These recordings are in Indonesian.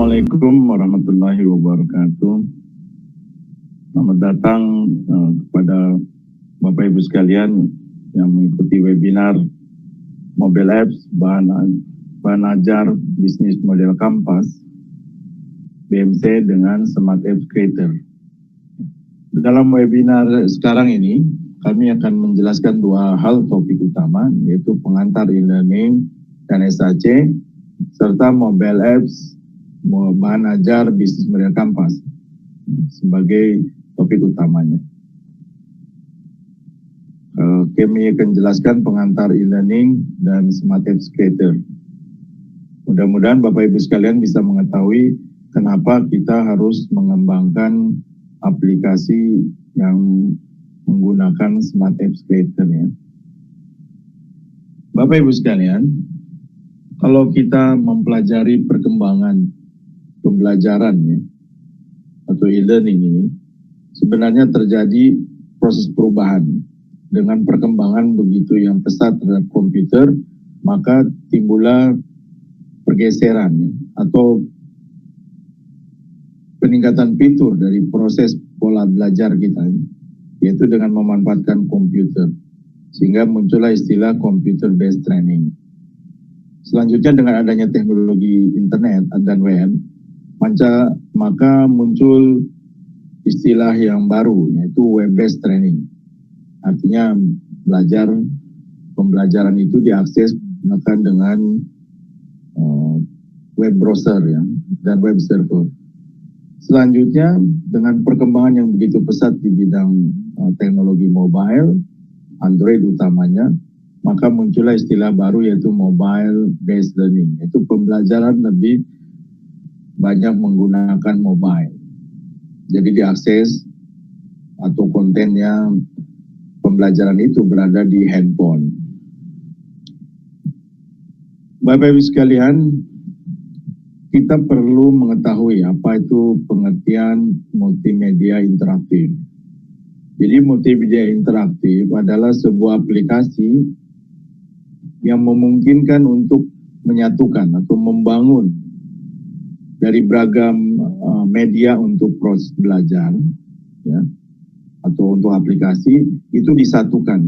Assalamualaikum warahmatullahi wabarakatuh. Selamat datang kepada Bapak Ibu sekalian yang mengikuti webinar Mobile Apps bahan ajar bisnis model Kampas BMC dengan Smart Apps Creator. Dalam webinar sekarang ini kami akan menjelaskan dua hal topik utama, yaitu pengantar e-learning dan SAC serta Mobile Apps bahan ajar bisnis model Kampas sebagai topik utamanya. Kami akan jelaskan pengantar e-learning dan Smart Apps Creator. Mudah-mudahan Bapak Ibu sekalian bisa mengetahui kenapa kita harus mengembangkan aplikasi yang menggunakan Smart Apps Creator ya. Bapak Ibu sekalian, kalau kita mempelajari perkembangan pembelajaran ya, atau e-learning ini, sebenarnya terjadi proses perubahan. Dengan perkembangan begitu yang pesat terhadap komputer, maka timbullah pergeseran ya, atau peningkatan fitur dari proses pola belajar kita ya, yaitu dengan memanfaatkan komputer, sehingga muncullah istilah computer based training. Selanjutnya dengan adanya teknologi internet dan web, maka muncul istilah yang baru, yaitu web-based training. Artinya pembelajaran itu diakses dengan web browser ya, dan web server. Selanjutnya dengan perkembangan yang begitu pesat di bidang teknologi mobile, Android utamanya, maka muncullah istilah baru yaitu mobile based learning, yaitu pembelajaran lebih banyak menggunakan mobile. Jadi diakses atau kontennya pembelajaran itu berada di handphone. Bapak Ibu sekalian, kita perlu mengetahui apa itu pengertian multimedia interaktif. Jadi multimedia interaktif adalah sebuah aplikasi yang memungkinkan untuk menyatukan atau membangun dari beragam media untuk proses belajar ya, atau untuk aplikasi itu disatukan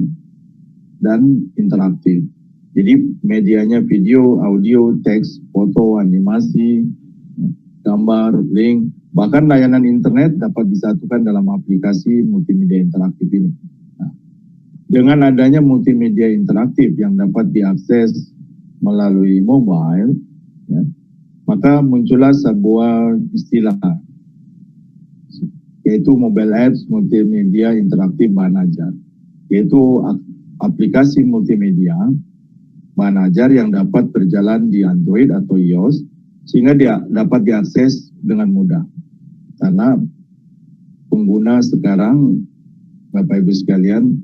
dan interaktif. Jadi medianya video, audio, teks, foto, animasi, gambar, link, bahkan layanan internet dapat disatukan dalam aplikasi multimedia interaktif ini. Nah, dengan adanya multimedia interaktif yang dapat diakses melalui mobile ya, maka muncullah sebuah istilah, yaitu mobile apps multimedia interaktif bahan ajar, yaitu aplikasi multimedia bahan ajar yang dapat berjalan di Android atau iOS, sehingga dia dapat diakses dengan mudah. Karena pengguna sekarang, Bapak Ibu sekalian,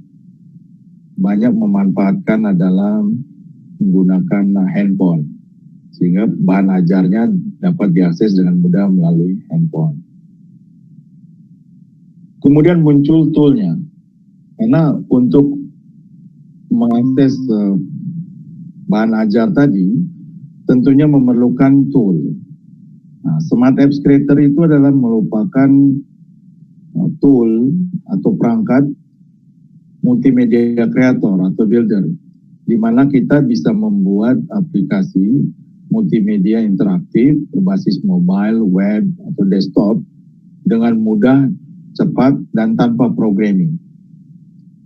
banyak memanfaatkan adalah menggunakan handphone, sehingga bahan ajarnya dapat diakses dengan mudah melalui handphone. Kemudian muncul toolnya, karena untuk mengakses bahan ajar tadi tentunya memerlukan tool. Nah, Smart Apps Creator itu adalah merupakan tool atau perangkat multimedia creator atau builder, di mana kita bisa membuat aplikasi multimedia interaktif berbasis mobile, web, atau desktop dengan mudah, cepat, dan tanpa programming,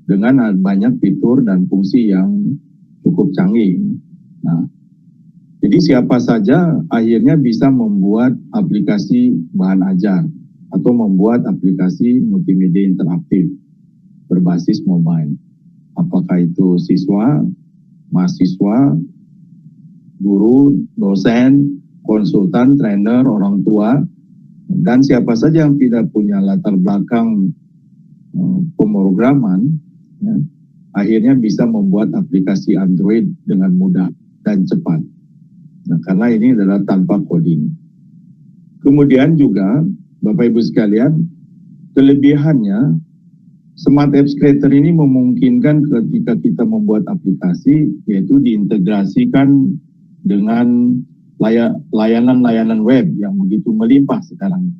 dengan banyak fitur dan fungsi yang cukup canggih. Nah, jadi siapa saja akhirnya bisa membuat aplikasi bahan ajar atau membuat aplikasi multimedia interaktif berbasis mobile. Apakah itu siswa, mahasiswa, guru, dosen, konsultan, trainer, orang tua, dan siapa saja yang tidak punya latar belakang pemrograman, ya, akhirnya bisa membuat aplikasi Android dengan mudah dan cepat. Nah, karena ini adalah tanpa coding. Kemudian juga, Bapak Ibu sekalian, kelebihannya Smart Apps Creator ini memungkinkan ketika kita membuat aplikasi, yaitu diintegrasikan dengan layanan-layanan web yang begitu melimpah sekarang.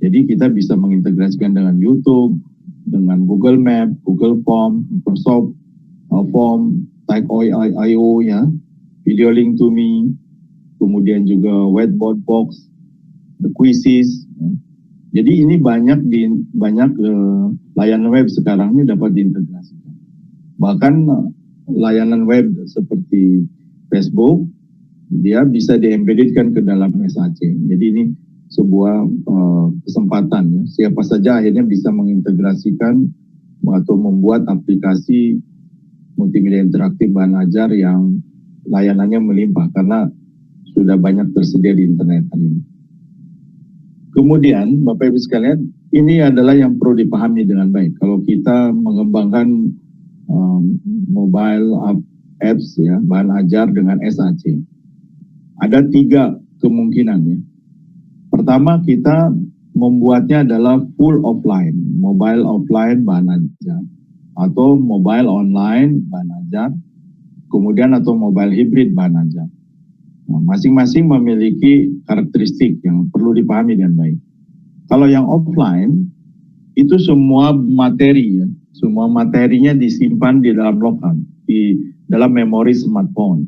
Jadi kita bisa mengintegrasikan dengan YouTube, dengan Google Map, Google Form, Microsoft Form, Type.io ya, Video Link to Me, kemudian juga Whiteboard Box, The Quizzes. Ya. Jadi ini banyak layanan web sekarang ini dapat diintegrasikan. Bahkan layanan web seperti Facebook, dia bisa di-embeddedkan ke dalam SAC. Jadi ini sebuah kesempatan ya. Siapa saja akhirnya bisa mengintegrasikan atau membuat aplikasi multimedia interaktif bahan ajar yang layanannya melimpah karena sudah banyak tersedia di internet hari ini. Kemudian Bapak Ibu sekalian, ini adalah yang perlu dipahami dengan baik. Kalau kita mengembangkan mobile apps ya, bahan ajar dengan SAC, ada 3 kemungkinan ya. Pertama, kita membuatnya adalah full offline, mobile offline bahan ajar, atau mobile online bahan ajar, kemudian atau mobile hybrid bahan ajar. Nah, masing-masing memiliki karakteristik yang perlu dipahami dengan baik. Kalau yang offline, itu semua materi ya, semua materinya disimpan di dalam lokal, di dalam memori smartphone.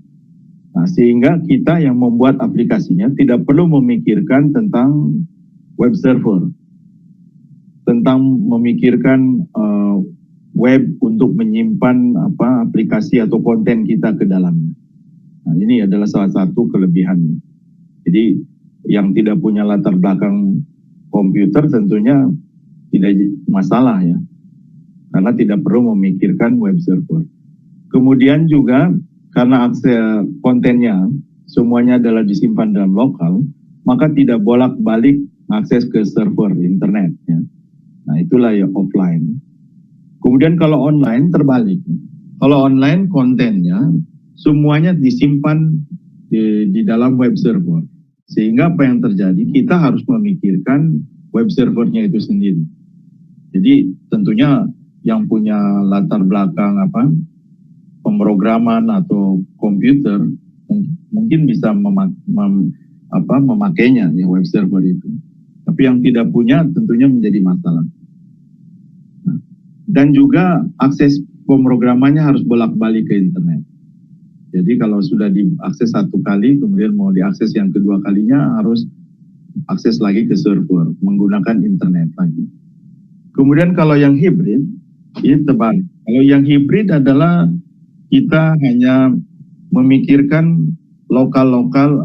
Nah, sehingga kita yang membuat aplikasinya tidak perlu memikirkan tentang web server, tentang memikirkan web untuk menyimpan aplikasi atau konten kita ke dalamnya. Nah, ini adalah salah satu kelebihannya. Jadi yang tidak punya latar belakang komputer tentunya tidak masalah ya, karena tidak perlu memikirkan web server. Kemudian juga karena akses kontennya semuanya adalah disimpan dalam lokal, maka tidak bolak-balik akses ke server internet ya. Nah, itulah ya offline. Kemudian kalau online terbalik. Kalau online kontennya semuanya disimpan di dalam web server. Sehingga apa yang terjadi? Kita harus memikirkan web servernya itu sendiri. Jadi tentunya yang punya latar belakang pemrograman atau komputer mungkin bisa memakainya ya web server itu. Tapi yang tidak punya tentunya menjadi masalah. Nah, dan juga akses pemrogramannya harus bolak-balik ke internet. Jadi kalau sudah diakses 1 kali, kemudian mau diakses yang kedua kalinya harus akses lagi ke server, menggunakan internet lagi. Kemudian kalau yang hybrid, ini terbalik. Kalau yang hybrid adalah kita hanya memikirkan lokal-lokal,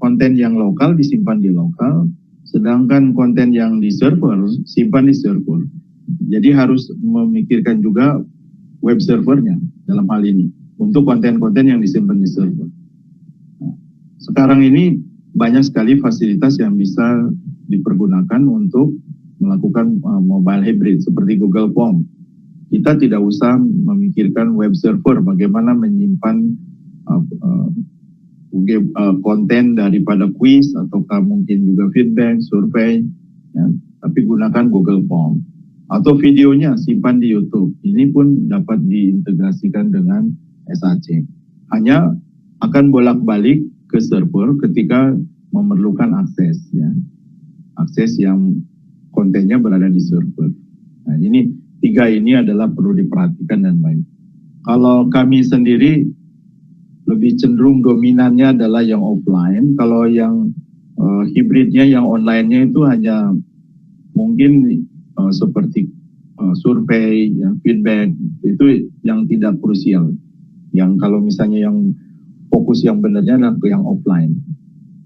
konten yang lokal disimpan di lokal, sedangkan konten yang di server simpan di server. Jadi harus memikirkan juga web servernya dalam hal ini untuk konten-konten yang disimpan di server. Nah, sekarang ini banyak sekali fasilitas yang bisa dipergunakan untuk melakukan mobile hybrid seperti Google Form. Kita tidak usah memikirkan web server, bagaimana menyimpan konten daripada quiz ataukah mungkin juga feedback, survei, ya, tapi gunakan Google Form. Atau videonya simpan di YouTube. Ini pun dapat diintegrasikan dengan SAC. Hanya akan bolak-balik ke server ketika memerlukan akses, ya. Akses yang kontennya berada di server. Nah, ini 3 ini adalah perlu diperhatikan dan baik. Kalau kami sendiri lebih cenderung dominannya adalah yang offline. Kalau yang hibridnya, yang online-nya itu hanya mungkin seperti survei, ya, feedback, itu yang tidak krusial. Yang kalau misalnya yang fokus yang benarnya adalah ke yang offline.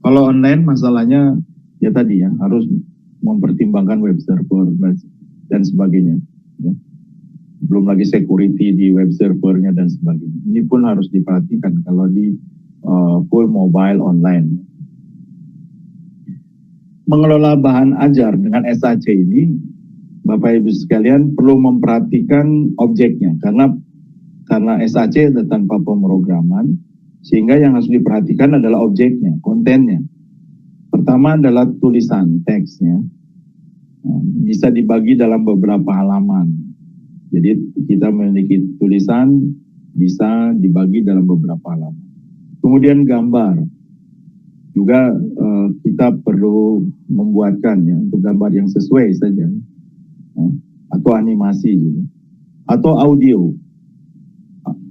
Kalau online masalahnya ya tadi ya, harus mempertimbangkan web server dan sebagainya. Ya. Belum lagi security di web servernya dan sebagainya. Ini pun harus diperhatikan kalau di full mobile online. Mengelola bahan ajar dengan SAC ini, Bapak Ibu sekalian perlu memperhatikan objeknya karena SAC ada tanpa pemrograman, sehingga yang harus diperhatikan adalah objeknya, kontennya. Pertama adalah tulisan, teksnya. Bisa dibagi dalam beberapa halaman. Jadi kita memiliki tulisan bisa dibagi dalam beberapa halaman. Kemudian gambar. juga kita perlu membuatkan ya untuk gambar yang sesuai saja, ya, atau animasi juga, atau audio.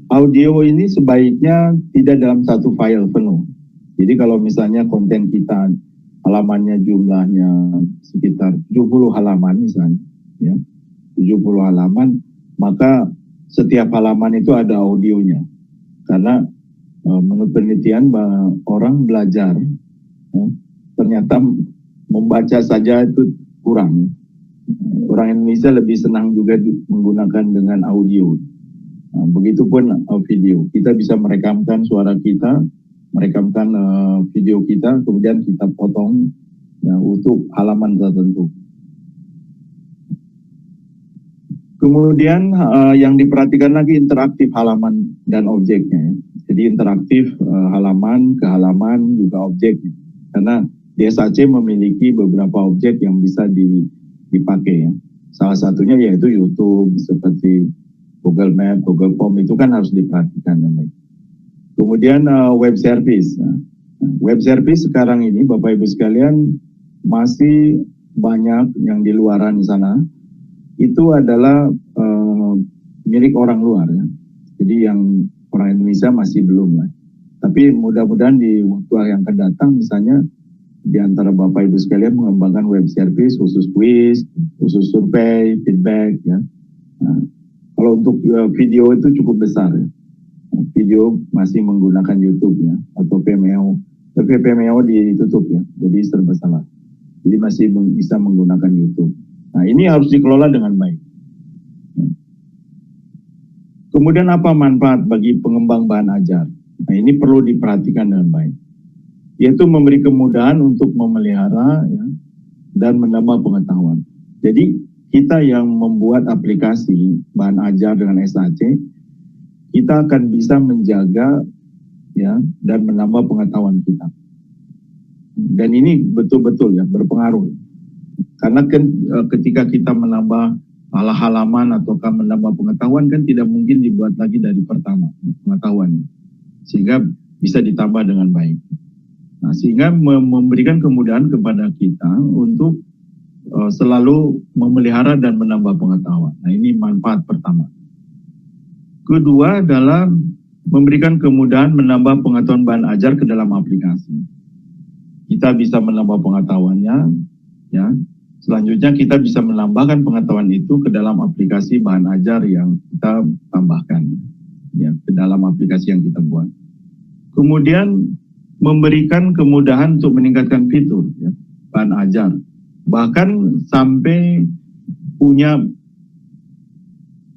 Audio ini sebaiknya tidak dalam satu file penuh. Jadi kalau misalnya konten kita halamannya jumlahnya sekitar 70 halaman misalnya, ya, 70 halaman, maka setiap halaman itu ada audionya. Karena menurut penelitian orang belajar ternyata membaca saja itu kurang. Orang Indonesia lebih senang juga menggunakan dengan audio. Begitupun video. Kita bisa merekamkan suara kita, merekamkan video kita, kemudian kita potong ya, untuk halaman tertentu. Kemudian yang diperhatikan lagi interaktif halaman dan objeknya. Jadi interaktif halaman ke halaman juga objeknya. Karena di SAC memiliki beberapa objek yang bisa dipakai. Ya. Salah satunya yaitu YouTube, seperti Google Map, Google Form, itu kan harus diperhatikan. Kemudian web service. Web service sekarang ini Bapak Ibu sekalian masih banyak yang di luaran sana. Itu adalah milik orang luar ya. Jadi yang orang Indonesia masih belum lah. Tapi mudah-mudahan di waktu yang akan datang misalnya di antara Bapak Ibu sekalian mengembangkan web service khusus quiz, khusus survei, feedback ya. Nah, kalau untuk video itu cukup besar ya. Video masih menggunakan YouTube ya atau Vimeo. Tapi Vimeo ditutup ya. Jadi serba salah. Jadi masih bisa menggunakan YouTube. Nah, ini harus dikelola dengan baik. Kemudian apa manfaat bagi pengembang bahan ajar? Nah, ini perlu diperhatikan dengan baik. Yaitu memberi kemudahan untuk memelihara ya, dan menambah pengetahuan. Jadi, kita yang membuat aplikasi bahan ajar dengan SAC, kita akan bisa menjaga ya dan menambah pengetahuan kita. Dan ini betul-betul ya berpengaruh. Karena kan ketika kita menambah halaman ataukah menambah pengetahuan kan tidak mungkin dibuat lagi dari pertama pengetahuan. Sehingga bisa ditambah dengan baik. Nah, sehingga memberikan kemudahan kepada kita untuk selalu memelihara dan menambah pengetahuan. Nah, ini manfaat pertama. Kedua adalah memberikan kemudahan menambah pengetahuan bahan ajar ke dalam aplikasi. Kita bisa menambah pengetahuannya, ya. Selanjutnya kita bisa menambahkan pengetahuan itu ke dalam aplikasi bahan ajar yang kita tambahkan, ya, ke dalam aplikasi yang kita buat. Kemudian memberikan kemudahan untuk meningkatkan fitur, ya, bahan ajar, bahkan sampai punya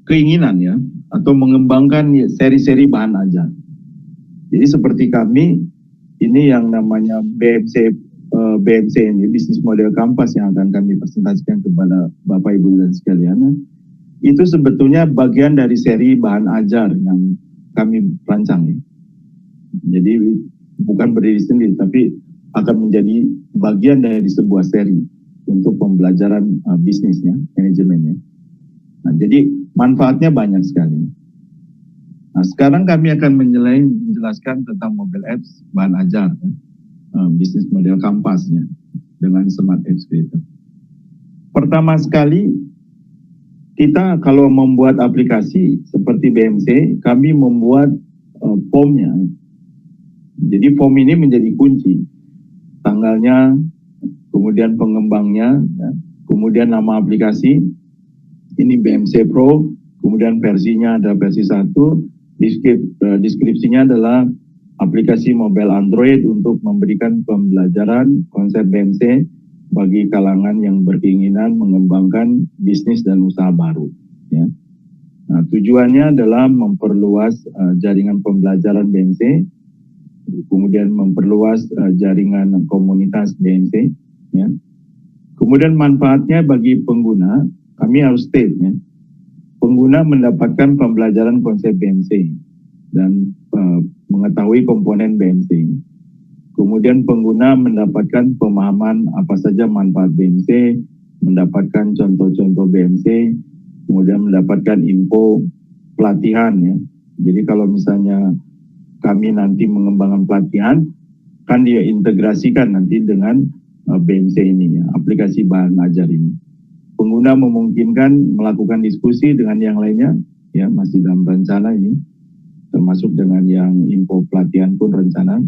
keinginan ya, atau mengembangkan seri-seri bahan ajar. Jadi seperti kami ini yang namanya BMC ini, bisnis model kampas yang akan kami presentasikan kepada Bapak Ibu dan sekalian, itu sebetulnya bagian dari seri bahan ajar yang kami rancang. Jadi bukan berdiri sendiri, tapi akan menjadi bagian dari sebuah seri untuk pembelajaran bisnisnya, manajemennya. Nah, jadi manfaatnya banyak sekali. Nah, sekarang kami akan menjelaskan tentang mobile apps bahan ajar, ya. Bisnis model kampasnya dengan Smart Apps Creator. Pertama sekali, kita kalau membuat aplikasi seperti BMC, kami membuat formnya. Jadi form ini menjadi kunci. Tanggalnya, kemudian pengembangnya, ya, kemudian nama aplikasi, ini BMC Pro, kemudian versinya ada versi 1, deskripsinya adalah aplikasi mobile Android untuk memberikan pembelajaran konsep BMC bagi kalangan yang berkeinginan mengembangkan bisnis dan usaha baru. Ya. Nah, tujuannya adalah memperluas jaringan pembelajaran BMC, kemudian memperluas jaringan komunitas BMC. Ya. Kemudian manfaatnya bagi pengguna, kami harus state, ya, pengguna mendapatkan pembelajaran konsep BMC dan mengetahui komponen BMC. Kemudian pengguna mendapatkan pemahaman apa saja manfaat BMC, mendapatkan contoh-contoh BMC, kemudian mendapatkan info pelatihan ya. Jadi kalau misalnya kami nanti mengembangkan pelatihan, akan diintegrasikan nanti dengan BMC ini ya, aplikasi bahan ajar ini. Pengguna memungkinkan melakukan diskusi dengan yang lainnya ya, masih dalam rencana ini, termasuk dengan yang info pelatihan pun rencana.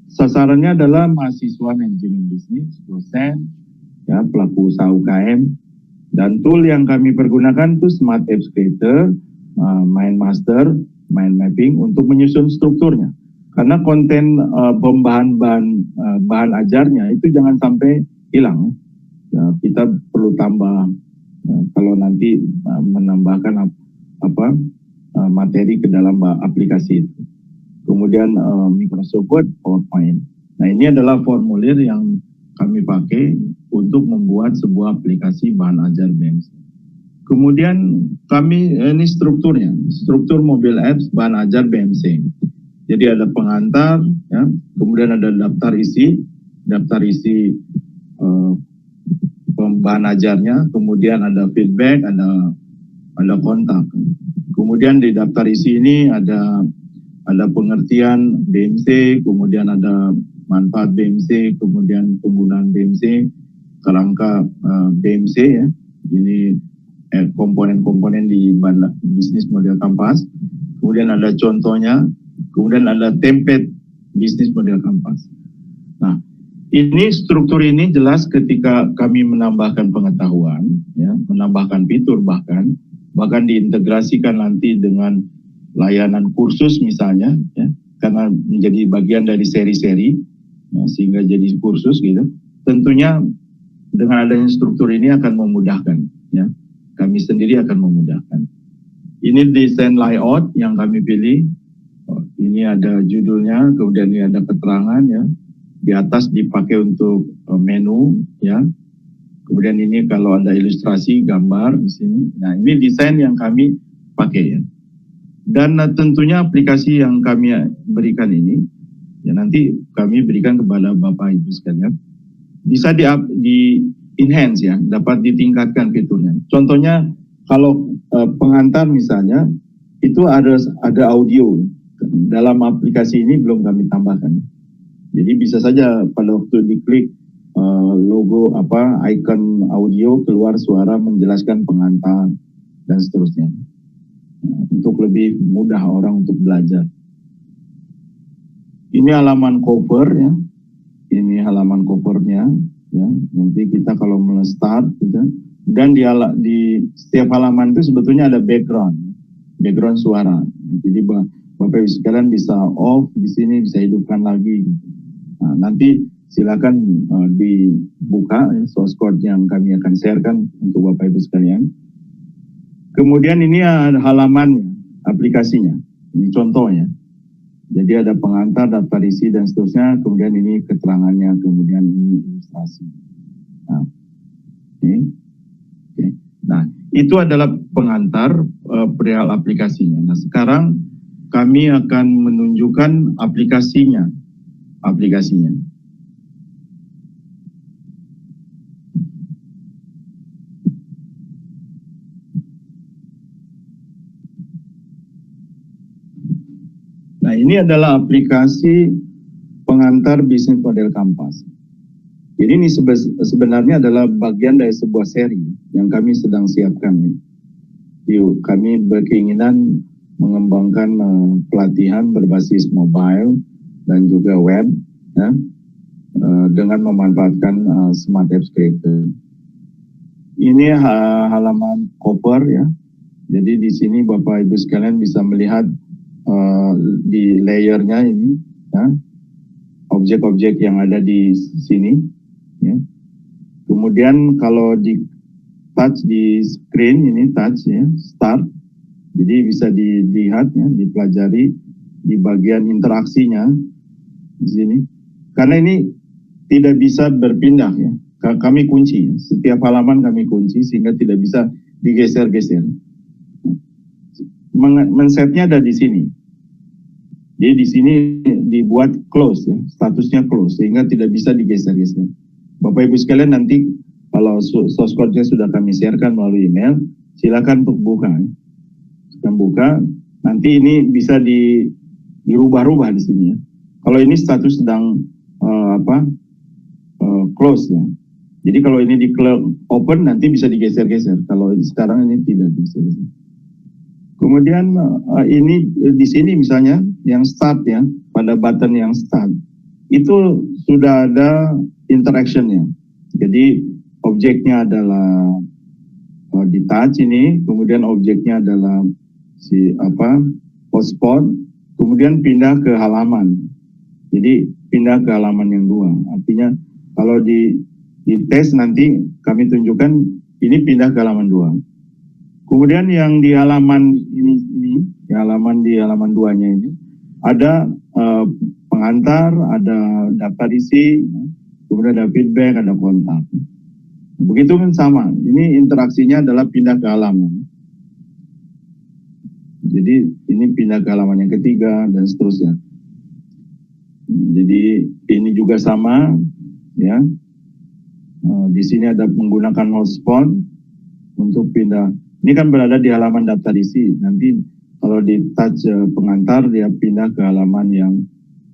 Sasarannya adalah mahasiswa manajemen bisnis, dosen, ya, pelaku usaha UKM, dan tool yang kami pergunakan itu Smart Apps Creator, Mind Master, Mind Mapping untuk menyusun strukturnya. Karena konten bahan ajarnya itu jangan sampai hilang. Ya, kita perlu tambah kalau nanti menambahkan materi ke dalam aplikasi itu. Kemudian Microsoft Word, PowerPoint. Nah, ini adalah formulir yang kami pakai untuk membuat sebuah aplikasi bahan ajar BMC. Kemudian kami, ini strukturnya, struktur mobile apps bahan ajar BMC. Jadi ada pengantar, ya, kemudian ada daftar isi bahan ajarnya, kemudian ada feedback, ada kontak. Kemudian di daftar isi ini ada pengertian BMC, kemudian ada manfaat BMC, kemudian penggunaan BMC, kerangka BMC ya. Ini komponen-komponen di bisnis model Kampas. Kemudian ada contohnya, kemudian ada template bisnis model Kampas. Nah, ini struktur ini jelas ketika kami menambahkan pengetahuan, ya, menambahkan fitur bahkan diintegrasikan nanti dengan layanan kursus misalnya, ya, karena menjadi bagian dari seri-seri, ya, sehingga jadi kursus gitu. Tentunya dengan adanya struktur ini akan memudahkan, ya, kami sendiri akan memudahkan. Ini desain layout yang kami pilih. Ini ada judulnya, kemudian ini ada keterangan ya. Di atas dipakai untuk menu ya. Kemudian ini kalau ada ilustrasi gambar di sini. Nah, ini desain yang kami pakai ya. Dan tentunya aplikasi yang kami berikan ini ya, nanti kami berikan kepada Bapak Ibu sekalian. Bisa di enhance ya, dapat ditingkatkan fiturnya. Contohnya kalau pengantar misalnya itu ada audio. Dalam aplikasi ini belum kami tambahkan. Jadi bisa saja pada waktu diklik logo icon audio keluar suara menjelaskan pengantar dan seterusnya. Untuk lebih mudah orang untuk belajar. Ini halaman cover ya. Ini halaman covernya ya. Nanti kita kalau mulai start gitu. Dan di setiap halaman itu sebetulnya ada background suara. Jadi Bapak Ibu sekalian bisa off di sini, bisa hidupkan lagi. Nah, nanti silakan dibuka ya, source code yang kami akan sharekan untuk Bapak Ibu sekalian. Kemudian ini ada halamannya, aplikasinya. Ini contohnya. Jadi ada pengantar, daftar isi dan seterusnya. Kemudian ini keterangannya, kemudian ini ilustrasi. Nah, okay. Nah, itu adalah pengantar perihal aplikasinya. Nah, sekarang kami akan menunjukkan aplikasinya. Nah, ini adalah aplikasi pengantar bisnis model Kampas. Jadi ini sebenarnya adalah bagian dari sebuah seri yang kami sedang siapkan. Kami berkeinginan mengembangkan pelatihan berbasis mobile dan juga web ya, dengan memanfaatkan Smart Apps Creator. Ini halaman cover ya. Jadi di sini Bapak Ibu sekalian bisa melihat di layernya ini ya, objek-objek yang ada di sini ya. Kemudian kalau di touch di screen ini touch ya, start. Jadi bisa dilihat ya, dipelajari di bagian interaksinya di sini. Karena ini tidak bisa berpindah ya. Kami kunci, setiap halaman kami kunci sehingga tidak bisa digeser-geser. Men-setnya ada di sini. Jadi di sini dibuat close ya, statusnya close sehingga tidak bisa digeser-geser. Bapak Ibu sekalian nanti kalau source code-nya sudah kami sharekan melalui email, silakan untuk buka. Buka, nanti ini bisa dirubah-rubah di sini ya. Kalau ini status sedang close ya. Jadi kalau ini di open nanti bisa digeser-geser. Kalau sekarang ini tidak bisa. Kemudian ini di sini misalnya yang start ya, pada button yang start itu sudah ada interactionnya. Jadi objeknya adalah di touch ini, kemudian objeknya adalah hotspot, kemudian pindah ke halaman. Jadi pindah ke halaman yang dua. Artinya kalau di tes nanti kami tunjukkan ini pindah ke halaman dua. Kemudian yang di halaman ini di halaman duanya ini ada pengantar, ada daftar isi, kemudian ada feedback, ada kontak. Begitu kan sama. Ini interaksinya adalah pindah ke halaman. Jadi ini pindah ke halaman yang ketiga dan seterusnya. Jadi ini juga sama, ya. Di sini ada menggunakan hotspot untuk pindah. Ini kan berada di halaman daftar isi. Nanti kalau di touch pengantar dia pindah ke halaman yang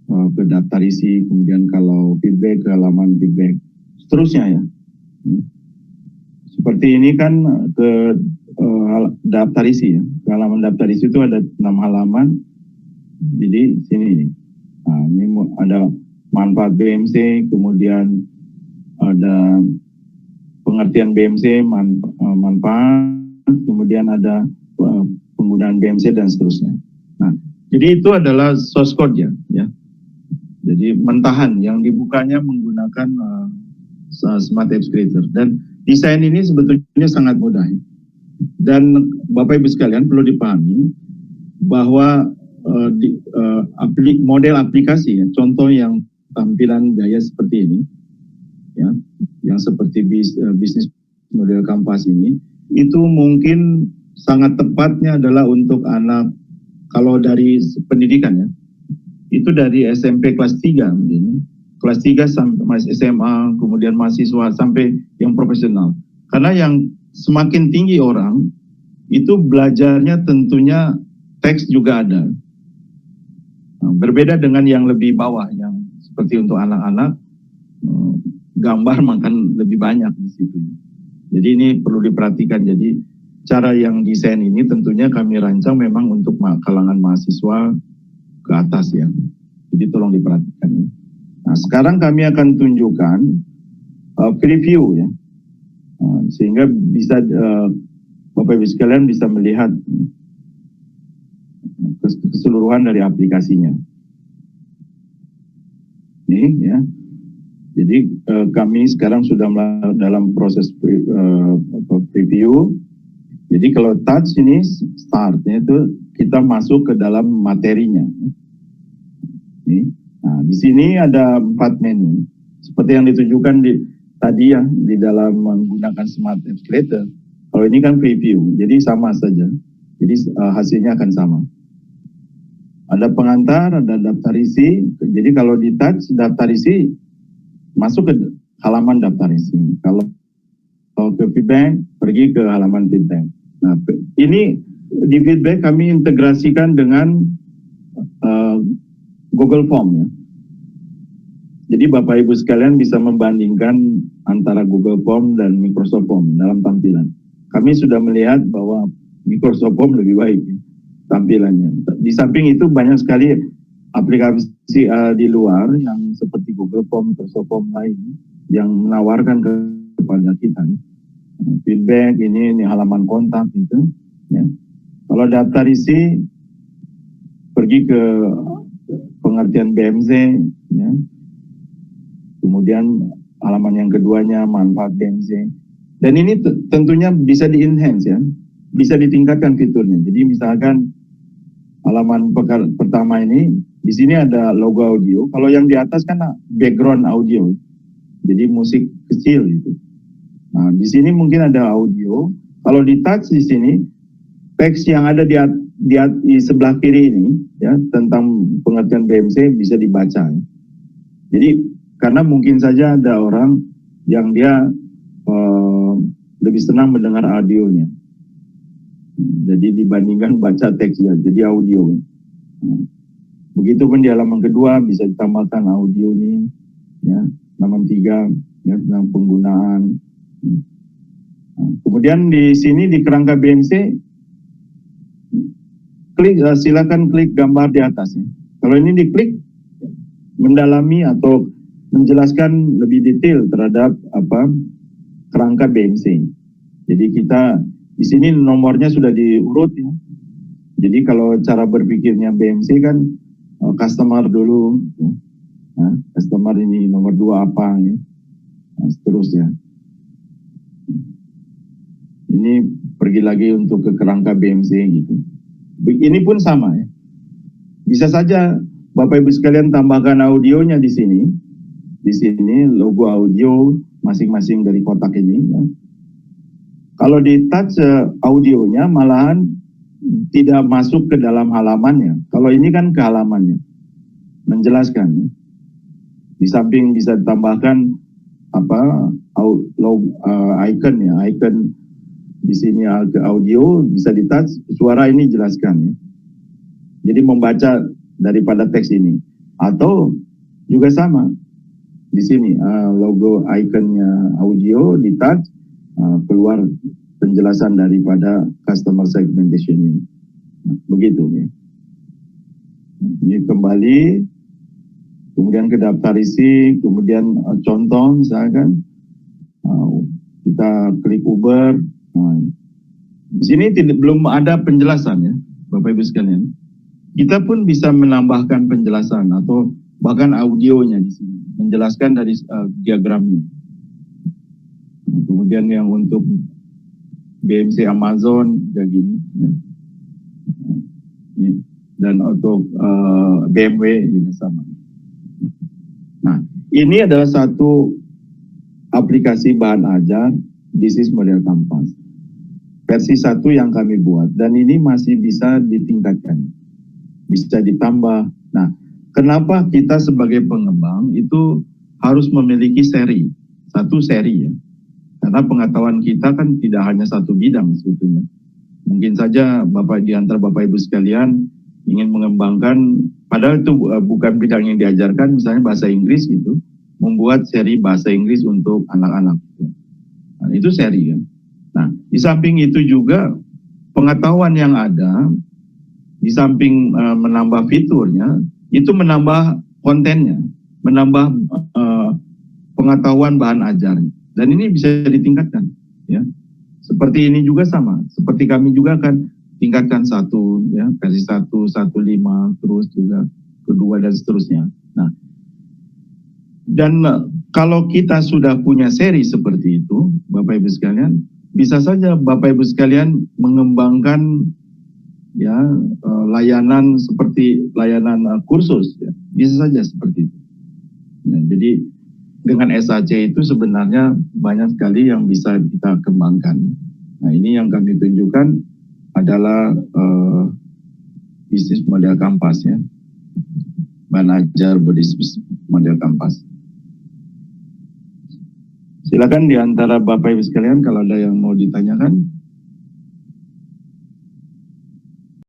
ke daftar isi. Kemudian kalau feedback ke halaman feedback. Seterusnya ya. Seperti ini kan ke daftar isi ya. Ke halaman daftar isi itu ada 6 halaman. Jadi sini nih. Nah, ini ada manfaat BMC, kemudian ada pengertian BMC, manfaat, kemudian ada penggunaan BMC dan seterusnya. Nah, jadi itu adalah source code ya. Jadi mentahan yang dibukanya menggunakan Smart Apps Creator, dan desain ini sebetulnya sangat mudah. Dan Bapak Ibu sekalian perlu dipahami bahwa model aplikasi ya, contoh yang tampilan gaya seperti ini ya, yang seperti bisnis model Canvas ini, itu mungkin sangat tepatnya adalah untuk anak, kalau dari pendidikan ya, itu dari SMP kelas 3 mungkin, kelas 3 sampai SMA, kemudian mahasiswa sampai yang profesional. Karena yang semakin tinggi orang itu belajarnya tentunya teks juga ada. Berbeda dengan yang lebih bawah, yang seperti untuk anak-anak, gambar makan lebih banyak di situ. Jadi ini perlu diperhatikan. Jadi cara yang desain ini tentunya kami rancang memang untuk kalangan mahasiswa ke atas ya. Jadi tolong diperhatikan. Nah, sekarang kami akan tunjukkan preview ya, sehingga bisa Bapak Ibu sekalian bisa melihat keseluruhan dari aplikasinya. Nih ya. Jadi kami sekarang sudah dalam proses preview. Jadi kalau touch ini startnya itu kita masuk ke dalam materinya. Nih. Nah, di sini ada 4 menu. Seperti yang ditunjukkan tadi ya, di dalam menggunakan Smart Apps Creator. Kalau ini kan preview, jadi sama saja. Jadi hasilnya akan sama. Ada pengantar, ada daftar isi. Jadi kalau di touch daftar isi, masuk ke halaman daftar isi. Kalau ke feedback, pergi ke halaman feedback. Nah, ini di feedback kami integrasikan dengan Google Form ya. Jadi Bapak Ibu sekalian bisa membandingkan antara Google Form dan Microsoft Form dalam tampilan. Kami sudah melihat bahwa Microsoft Form lebih baik ya, tampilannya. Di samping itu banyak sekali aplikasi di luar yang seperti Google Form, Microsoft Form lain yang menawarkan kepada kita. Feedback ini halaman kontak itu. Ya. Kalau daftar isi, pergi ke pengertian BMC, ya. Kemudian halaman yang keduanya manfaat BMC. Dan ini tentunya bisa di-enhance ya, bisa ditingkatkan fiturnya. Jadi misalkan halaman pertama ini, di sini ada logo audio. Kalau yang di atas kan background audio, jadi musik kecil gitu. Nah, di sini mungkin ada audio. Kalau di touch di sini, teks yang ada di sebelah kiri ini, ya, tentang pengertian BMC bisa dibaca. Ya. Jadi karena mungkin saja ada orang yang dia lebih senang mendengar audionya. Jadi dibandingkan baca teksnya, jadi audio. Begitupun di halaman kedua bisa ditambahkan audio ini, ya, halaman 3 ya, tentang penggunaan. Kemudian di sini di kerangka BMC, silakan klik gambar di atas. Ya. Kalau ini diklik, mendalami atau menjelaskan lebih detail terhadap kerangka BMC. Jadi kita di sini nomornya sudah diurut ya. Jadi kalau cara berpikirnya BMC kan customer dulu, ya. Customer ini nomor 2 apa ya, nah, seterusnya. Ini pergi lagi untuk ke kerangka BMC gitu. Ini pun sama ya. Bisa saja Bapak Ibu sekalian tambahkan audionya di sini. Di sini logo audio masing-masing dari kotak ini. Ya. Kalau di touch audionya malahan tidak masuk ke dalam halamannya. Kalau ini kan ke halamannya, menjelaskan. Ya. Di samping bisa ditambahkan icon ya, icon di sini audio bisa di touch, suara ini jelaskan ya. Jadi membaca daripada teks ini, atau juga sama di sini logo ikonnya audio di touch, keluar penjelasan daripada customer segmentation ini. Nah, begitu ya. Ini kembali, kemudian ke daftar isi, kemudian contoh misalkan kita klik Uber. Nah, di sini belum ada penjelasan ya, Bapak Ibu sekalian. Kita pun bisa menambahkan penjelasan atau bahkan audionya di sini, menjelaskan dari diagramnya. Nah, kemudian yang untuk BMC Amazon kayak gini, ya. Dan untuk BMW juga sama. Nah, ini adalah satu aplikasi bahan ajar bisnis model Canvas. Versi 1 yang kami buat, dan ini masih bisa ditingkatkan, bisa ditambah. Nah, kenapa kita sebagai pengembang itu harus memiliki satu seri ya? Karena pengetahuan kita kan tidak hanya satu bidang sebetulnya. Mungkin saja di antara Bapak Ibu sekalian ingin mengembangkan, padahal itu bukan bidang yang diajarkan, misalnya bahasa Inggris gitu, membuat seri bahasa Inggris untuk anak-anak. Nah, itu seri kan. Nah, di samping itu juga pengetahuan yang ada, di samping menambah fiturnya, itu menambah kontennya, menambah pengetahuan bahan ajarnya. Dan ini bisa ditingkatkan, ya. Seperti ini juga sama, seperti kami juga akan tingkatkan 1, ya, versi 1, 1.5, terus juga kedua dan seterusnya. Nah, dan kalau kita sudah punya seri seperti itu, Bapak Ibu sekalian, bisa saja Bapak Ibu sekalian mengembangkan ya layanan seperti layanan kursus, ya. Bisa saja seperti itu. Ya, jadi dengan SAC itu sebenarnya banyak sekali yang bisa kita kembangkan. Nah, ini yang kami tunjukkan adalah bisnis model Canvas ya. Bahan ajar bisnis model Canvas. Silakan di antara Bapak Ibu sekalian kalau ada yang mau ditanyakan.